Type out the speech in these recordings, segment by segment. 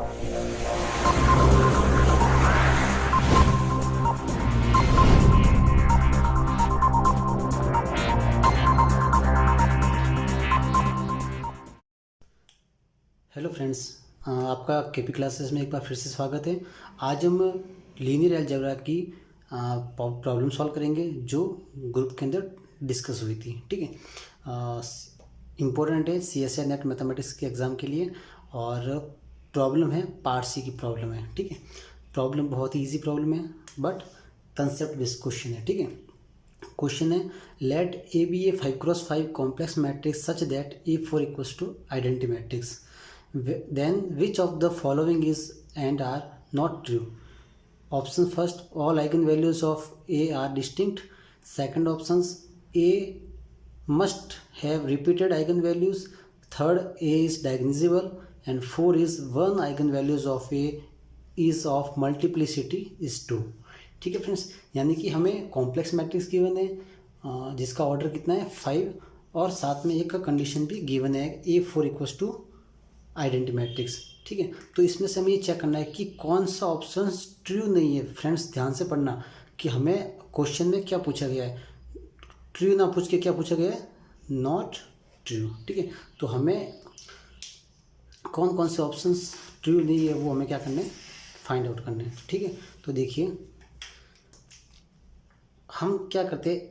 Hello friends, आपका KP classes में एक बार फिर से स्वागत है। आज हम लीनियर अलजेब्रा की प्रॉब्लम सॉल्व करेंगे जो ग्रुप के अंदर डिस्कस हुई थी। ठीक है, इम्पोर्टेंट है CSI नेट मैथमेटिक्स के एग्ज़ाम के लिए, और प्रॉब्लम है पार्ट सी की प्रॉब्लम है। ठीक है, प्रॉब्लम बहुत ही ईजी प्रॉब्लम है, बट कंसेप्ट बेस्ड क्वेश्चन है। ठीक है, क्वेश्चन है let A be a 5x5 complex matrix such that A4 equals to identity matrix, then which of the following is and are not true? Option first, all eigenvalues of A are distinct. Second options, A must have repeated eigenvalues. Third, A is diagonalizable. And four is one eigenvalues of A is of multiplicity is 2. ठीक है friends, यानी कि हमें complex matrix given है जिसका order कितना है 5, और साथ में एक का कंडीशन भी गिवन है A4 equals to identity matrix. ठीक है, तो इसमें से हमें ये चेक करना है कि कौन सा ऑप्शन ट्रू नहीं है। फ्रेंड्स ध्यान से पढ़ना कि हमें क्वेश्चन में क्या पूछा गया है, ट्रू ना पूछ के क्या पूछा गया है, नॉट ट्रू। ठीक है, तो हमें कौन कौन से ऑप्शंस ट्रू नहीं है वो हमें क्या करना है, फाइंड आउट करना है। ठीक है, तो देखिए हम क्या करते हैं,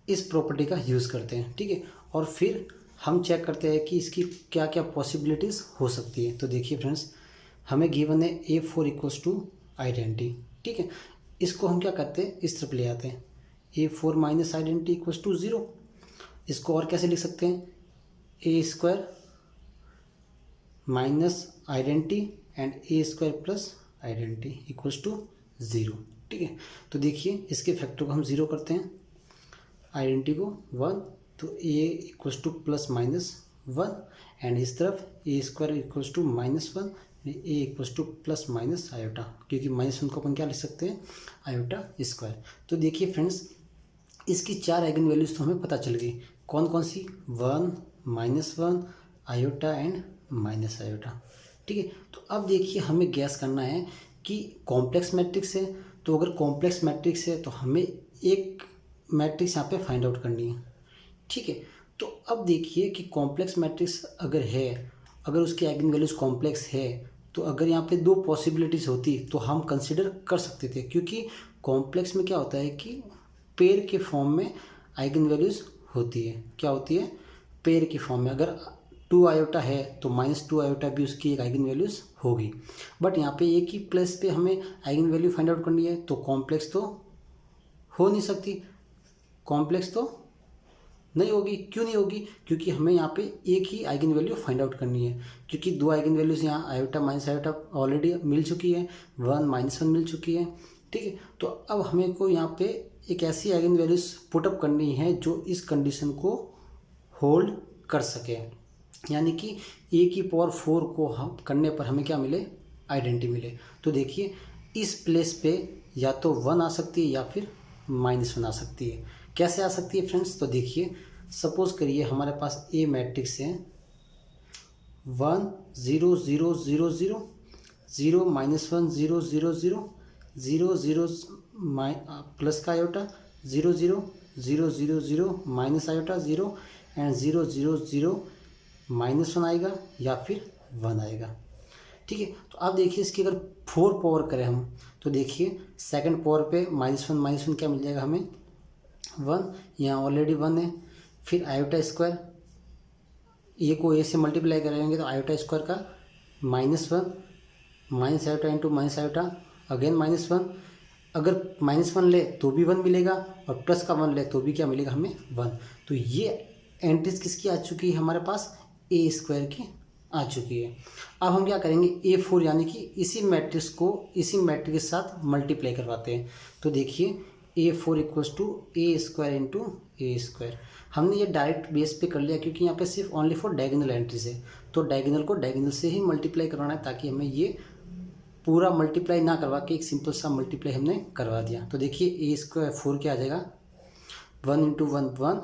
इस प्रॉपर्टी का यूज़ करते हैं। ठीक है, और फिर हम चेक करते हैं कि इसकी क्या क्या पॉसिबिलिटीज़ हो सकती है। तो देखिए फ्रेंड्स, हमें गिवन है A4 इक्वल्स टू आइडेंटिटी। ठीक है, इसको हम क्या करते हैं, इस तरफ ले आते हैं, A4 minus identity equals to 0। इसको और कैसे लिख सकते हैं, A² minus identity and A² plus identity equals to 0। ठीक है, तो देखिए इसके फैक्टर को हम 0 करते हैं, आइडेंटिटी को 1, तो A equals to plus minus 1, and इस तरफ A² equals to -1, A equals to plus minus iota, क्योंकि -1 को अपन क्या लिख सकते हैं, आयोटा स्क्वायर। तो देखिए फ्रेंड्स, इसकी 4 आइगन वैल्यूज तो हमें पता चल गई। कौन कौन सी, 1, -1, आयोटा एंड माइनस आयोटा। ठीक है, तो अब देखिए हमें गैस करना है कि कॉम्प्लेक्स मैट्रिक्स है, तो अगर कॉम्प्लेक्स मैट्रिक्स है तो हमें एक मैट्रिक्स यहाँ पे फाइंड आउट करनी है। ठीक है, तो अब देखिए कि कॉम्प्लेक्स मैट्रिक्स अगर है, अगर उसके आइगन वैल्यूज कॉम्प्लेक्स है, तो अगर यहाँ पे 2 पॉसिबिलिटीज़ होती तो हम कंसिडर कर सकते थे, क्योंकि कॉम्प्लेक्स में क्या होता है कि पेयर के फॉर्म में आइगन वैल्यूज होती है। क्या होती है, पेयर की फॉर्म में। अगर 2 आयोटा है तो -2 आयोटा भी उसकी एक आइगन वैल्यूज होगी, बट यहाँ पे एक ही प्लेस पे हमें आइगन वैल्यू फाइंड आउट करनी है, तो कॉम्प्लेक्स तो हो नहीं सकती, कॉम्प्लेक्स तो नहीं होगी। क्यों नहीं होगी, क्योंकि हमें यहाँ पे एक ही आइगन वैल्यू फाइंड आउट करनी है, क्योंकि 2 आइगन वैल्यूज यहाँ आयोटा माइनस आयोटा ऑलरेडी मिल चुकी है, 1 -1 मिल चुकी है। ठीक है, तो अब हमें को यहाँ पे एक ऐसी आइगन वैल्यूज पुटअप करनी है जो इस कंडीशन को होल्ड कर सके, यानी कि A⁴ को हम करने पर हमें क्या मिले, आइडेंटिटी मिले। तो देखिए इस प्लेस पे या तो 1 आ सकती है या फिर -1 आ सकती है। कैसे आ सकती है फ्रेंड्स, तो देखिए सपोज करिए हमारे पास A मैट्रिक्स है 1 0 0 0 0 0 -1 0 0 0 0 0 प्लस का आयोटा 0 0 0 0 0 माइनस आयोटा 0 एंड 0 0 0 -1 आएगा या फिर 1 आएगा। ठीक है, तो अब देखिए इसकी अगर 4 पावर करें हम, तो देखिए सेकंड पावर पे -1 क्या मिल जाएगा हमें, 1, यहाँ ऑलरेडी 1 है, फिर आयोटा स्क्वायर, ए को ए से मल्टीप्लाई करेंगे तो आयोटा स्क्वायर का -1 minus iota into minus iota again -1, अगर -1 ले तो भी 1 मिलेगा, और प्लस का 1 ले तो भी क्या मिलेगा हमें, 1। तो ये एंट्रीज किसकी आ चुकी है हमारे पास, A² की आ चुकी है। अब हम क्या करेंगे, A4 यानी कि इसी मैट्रिक्स को इसी मैट्रिक्स के साथ मल्टीप्लाई करवाते हैं। तो देखिए A4 equals to A² into A²। हमने ये डायरेक्ट बेस पे कर लिया, क्योंकि यहाँ पे सिर्फ ओनली फॉर डायगोनल एंट्रीज है, तो डायगोनल को डायगोनल से ही मल्टीप्लाई करवाना है, ताकि हमें ये पूरा मल्टीप्लाई ना करवा के एक सिंपल सा मल्टीप्लाई हमने करवा दिया। तो देखिए A² 4 क्या आ जाएगा, 1 into 1 1,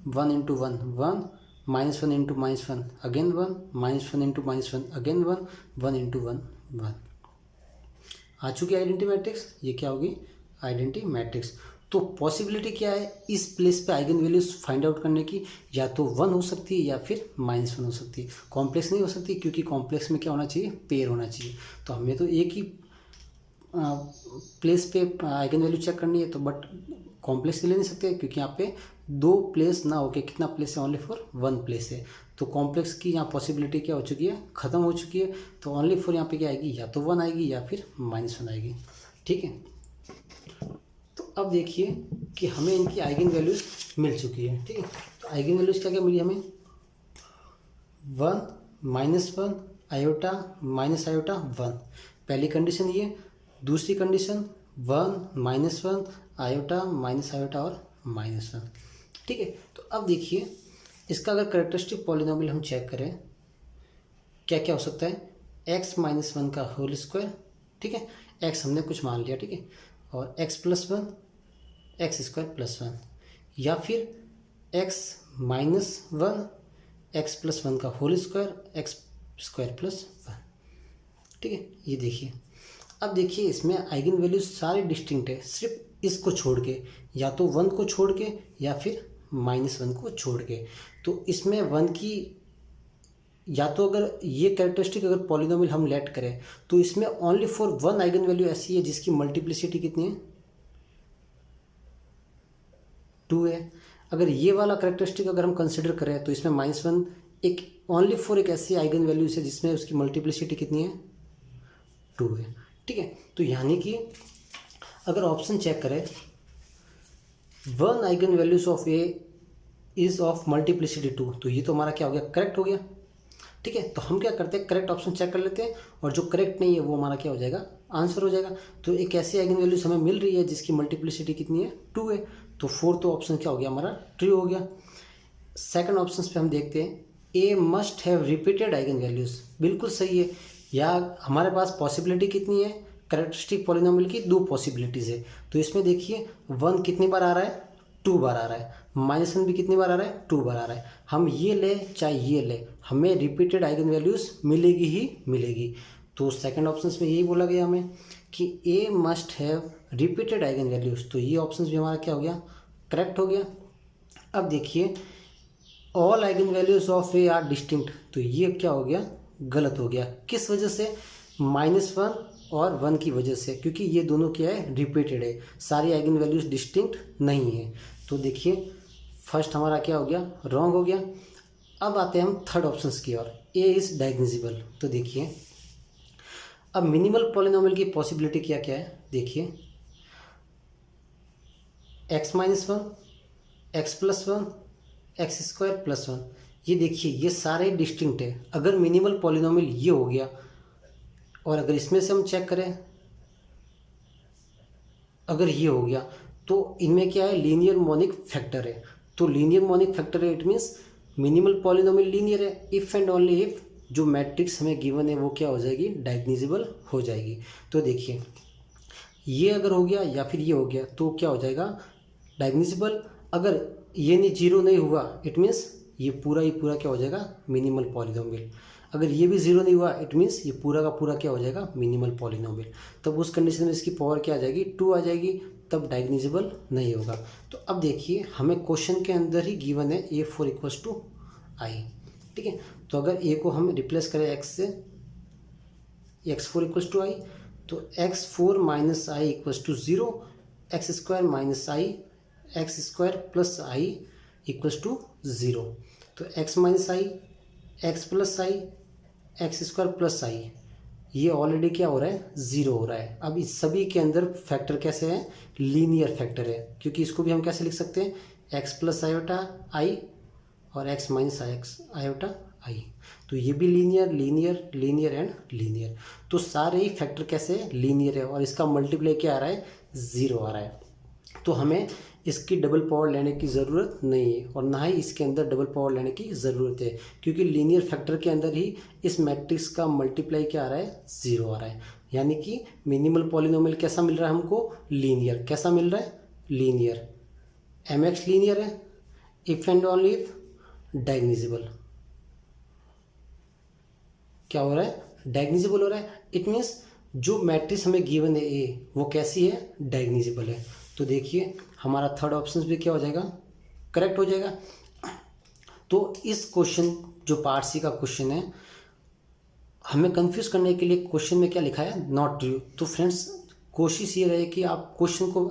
1 into 1 1, -1 into -1 again 1, -1 into -1 again 1, 1 into 1 1 आ चुकी आइडेंटिटी मैट्रिक्स। ये क्या होगी? Identity matrix. तो पॉसिबिलिटी क्या है इस प्लेस पे आइगन वैल्यूज फाइंड आउट करने की? या तो 1 हो सकती है या फिर -1 हो सकती है। कॉम्प्लेक्स नहीं हो सकती, क्योंकि कॉम्प्लेक्स में क्या होना चाहिए? पेयर होना चाहिए। तो हमें तो एक ही प्लेस पे आइगन वैल्यू चेक करनी है, तो बट कॉम्प्लेक्स ले नहीं सकते, क्योंकि यहाँ पे 2 प्लेस ना होके कितना प्लेस है? ओनली फॉर 1 प्लेस है। तो कॉम्प्लेक्स की यहाँ पॉसिबिलिटी क्या हो चुकी है? ख़त्म हो चुकी है। तो ओनली फॉर यहाँ पे क्या आएगी? या तो 1 आएगी या फिर -1 आएगी। ठीक है, तो अब देखिए कि हमें इनकी आइगन वैल्यूज मिल चुकी है। ठीक है, तो आइगन वैल्यूज क्या क्या मिली हमें? 1 -1 आयोटा -आयोटा 1, पहली कंडीशन ये। दूसरी कंडीशन 1 -1 आयोटा आयोटा और -1। ठीक है, तो अब देखिए इसका अगर करेक्टरिस्टिक पॉलिनोमियल हम चेक करें, क्या क्या हो सकता है? x -1 का होल स्क्वायर। ठीक है, x हमने कुछ मान लिया। ठीक है, और x +1 x² +1, या फिर x -1 x +1 का होल स्क्वायर x² +1। ठीक है, ये देखिए। अब देखिए इसमें आइगन वैल्यूज सारे डिस्टिंक्ट है, सिर्फ इसको छोड़ के, या तो 1 को छोड़ के या फिर -1 को छोड़ के। तो इसमें 1 की, या तो अगर ये कैरेक्टरिस्टिक अगर पॉलिनोमियल हम लेट करें, तो इसमें ओनली फॉर 1 आइगन वैल्यू ऐसी है जिसकी मल्टीप्लिसिटी कितनी है? 2 है। अगर ये वाला कैरेक्टरिस्टिक अगर हम कंसिडर करें, तो इसमें -1 एक ओनली फॉर एक ऐसी आइगन वैल्यू है जिसमें उसकी मल्टीप्लिसिटी कितनी है? 2 है। ठीक है, तो यानी कि अगर ऑप्शन चेक करें, 1 eigen values of A is of multiplicity 2, तो ये तो हमारा क्या हो गया? करेक्ट हो गया। ठीक है, तो हम क्या करते हैं? करेक्ट ऑप्शन चेक कर लेते हैं, और जो करेक्ट नहीं है वो हमारा क्या हो जाएगा? आंसर हो जाएगा। तो एक ऐसी आइगन वैल्यूज हमें मिल रही है जिसकी मल्टीप्लिसिटी कितनी है? 2 है। तो फोर्थ ऑप्शन क्या हो गया? हमारा ट्रू हो गया। सेकंड ऑप्शन पे हम देखते हैं, A must have repeated eigen values. बिल्कुल सही है। या हमारे पास पॉसिबिलिटी कितनी है? कैरेक्टरिस्टिक पॉलिनोमियल की 2 पॉसिबिलिटीज़ है। तो इसमें देखिए 1 कितनी बार आ रहा है? 2 बार आ रहा है। -1 भी कितनी बार आ रहा है? 2 बार आ रहा है। हम ये ले चाहे ये ले, हमें रिपीटेड आइगन वैल्यूज मिलेगी ही मिलेगी। तो सेकंड ऑप्शन में यही बोला गया हमें कि A must have repeated eigen values. तो ये ऑप्शन भी हमारा क्या हो गया? करेक्ट हो गया। अब देखिए all eigen values of A R distinct, तो ये क्या हो गया? गलत हो गया। किस वजह से? -1 और 1 की वजह से, क्योंकि ये दोनों क्या है? रिपीटेड है। सारी आइगन वैल्यूज डिस्टिंक्ट नहीं है। तो देखिए फर्स्ट हमारा क्या हो गया? रॉन्ग हो गया। अब आते हैं हम थर्ड ऑप्शन की ओर, ए इज डायग्निजिबल। तो देखिए अब मिनिमल पॉलिनोमियल की पॉसिबिलिटी क्या क्या है? देखिए x -1 x +1 x² +1, ये देखिए ये सारे डिस्टिंक्ट है। अगर मिनिमल पॉलिनोमियल ये हो गया, और अगर इसमें से हम चेक करें, अगर ये हो गया, तो इनमें क्या है? लीनियर मोनिक फैक्टर है। तो लीनियर मोनिक फैक्टर है, it means minimal polynomial linear है। इफ़ एंड ओनली इफ जो मैट्रिक्स हमें गिवन है वो क्या हो जाएगी? डायग्निजिबल हो जाएगी। तो देखिए ये अगर हो गया या फिर ये हो गया, तो क्या हो जाएगा? डायग्निजिबल। अगर ये नहीं, जीरो नहीं हुआ, इट मीन्स ये पूरा ही पूरा क्या हो जाएगा? Minimal polynomial. अगर ये भी जीरो नहीं हुआ, इट मीन्स ये पूरा का पूरा क्या हो जाएगा? Minimal polynomial. तब उस कंडीशन में इसकी पावर क्या आ जाएगी? 2 आ जाएगी, तब डायग्निजिबल नहीं होगा। तो अब देखिए हमें क्वेश्चन के अंदर ही गिवन है A4 = I। ठीक है, तो अगर ए को हम रिप्लेस करें x से, x4 = I, तो x4 - I = 0, x² - I x² + I = 0। तो x - I x + I x² + I ये ऑलरेडी क्या हो रहा है? 0 हो रहा है। अब इस सभी के अंदर फैक्टर कैसे है? लीनियर फैक्टर है, क्योंकि इसको भी हम कैसे लिख सकते हैं? x + i और x - i। तो ये भी linear linear linear and linear. तो सारे ही फैक्टर कैसे है? लीनियर है, और इसका मल्टीप्लाई क्या आ रहा है? 0 आ रहा है। तो हमें इसकी डबल पावर लेने की ज़रूरत नहीं है, और ना ही इसके अंदर डबल पावर लेने की ज़रूरत है, क्योंकि लीनियर फैक्टर के अंदर ही इस मैट्रिक्स का मल्टीप्लाई क्या आ रहा है? 0 आ रहा है। यानी कि मिनिमल पॉलिनोमियल कैसा मिल रहा है हमको? लीनियर। कैसा मिल रहा है? लीनियर। mx लीनियर है, इफ़ एंड ओनली इफ डायग्निजिबल। क्या हो रहा है? डायग्निजिबल हो रहा है, इट मीन्स जो मैट्रिक्स हमें गिवन है ए वो कैसी है, डायग्निजिबल है। तो देखिए हमारा थर्ड ऑप्शन भी क्या हो जाएगा, करेक्ट हो जाएगा। तो इस क्वेश्चन जो पार्ट सी का क्वेश्चन है, हमें कंफ्यूज करने के लिए क्वेश्चन में क्या लिखा है, नॉट ट्रू। तो फ्रेंड्स कोशिश ये रहे कि आप क्वेश्चन को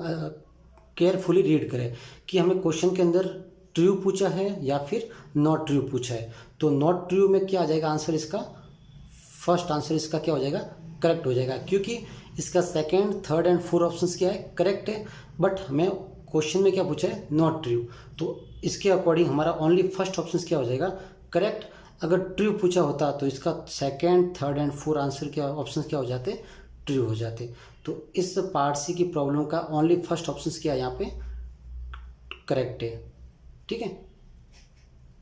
केयरफुली रीड करें कि हमें क्वेश्चन के अंदर ट्रू पूछा है या फिर नॉट ट्रू पूछा है। तो नॉट ट्रू में क्या आ जाएगा आंसर, इसका फर्स्ट आंसर इसका क्या हो जाएगा, करेक्ट हो जाएगा, क्योंकि इसका second, third and fourth options क्या है, करेक्ट है। बट हमें क्वेश्चन में क्या पूछा है, नॉट ट्रू। तो इसके अकॉर्डिंग हमारा ओनली फर्स्ट ऑप्शन क्या हो जाएगा, करेक्ट। अगर ट्रू पूछा होता तो इसका second, third and fourth answer क्या ऑप्शन क्या हो जाते, ट्रू हो जाते। तो इस पार्ट सी की प्रॉब्लम का ओनली फर्स्ट ऑप्शन क्या है यहाँ पे, करेक्ट है, ठीक है।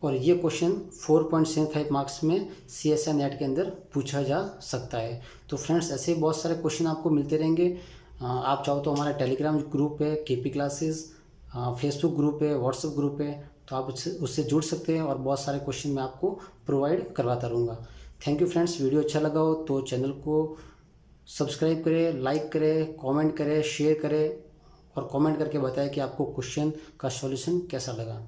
और ये क्वेश्चन 4.75 मार्क्स में CSI नेट के अंदर पूछा जा सकता है। तो फ्रेंड्स ऐसे बहुत सारे क्वेश्चन आपको मिलते रहेंगे। आप चाहो तो हमारा टेलीग्राम ग्रुप है KP क्लासेस, फेसबुक ग्रुप है, व्हाट्सएप ग्रुप है, तो आप उससे जुड़ सकते हैं और बहुत सारे क्वेश्चन मैं आपको प्रोवाइड करवाता रहूँगा। Thank you friends. वीडियो अच्छा लगा हो तो चैनल को सब्सक्राइब करें, लाइक करें, कमेंट करें, शेयर करें और कमेंट करके बताएं कि आपको क्वेश्चन का सॉल्यूशन कैसा लगा।